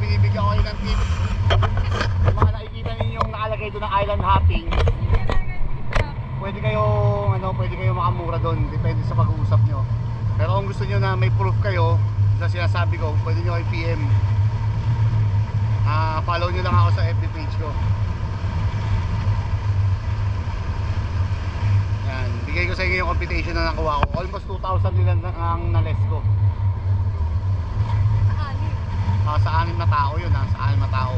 binibigyan ko kayo ng tip. Yung mga nakikita ninyong nakalagay doon ng island hopping, pwede kayo makamura doon, depende sa pag-uusap nyo. Pero kung gusto nyo na may proof kayo sa sinasabi ko, pwede nyo kayo PM. Follow nyo lang ako sa FB page ko. Yan, bigay ko sa inyo yung computation na nakuha ko. Almost 2,000 nila ang na-less ko. Sa 6 na tao yun, sa 6 na tao.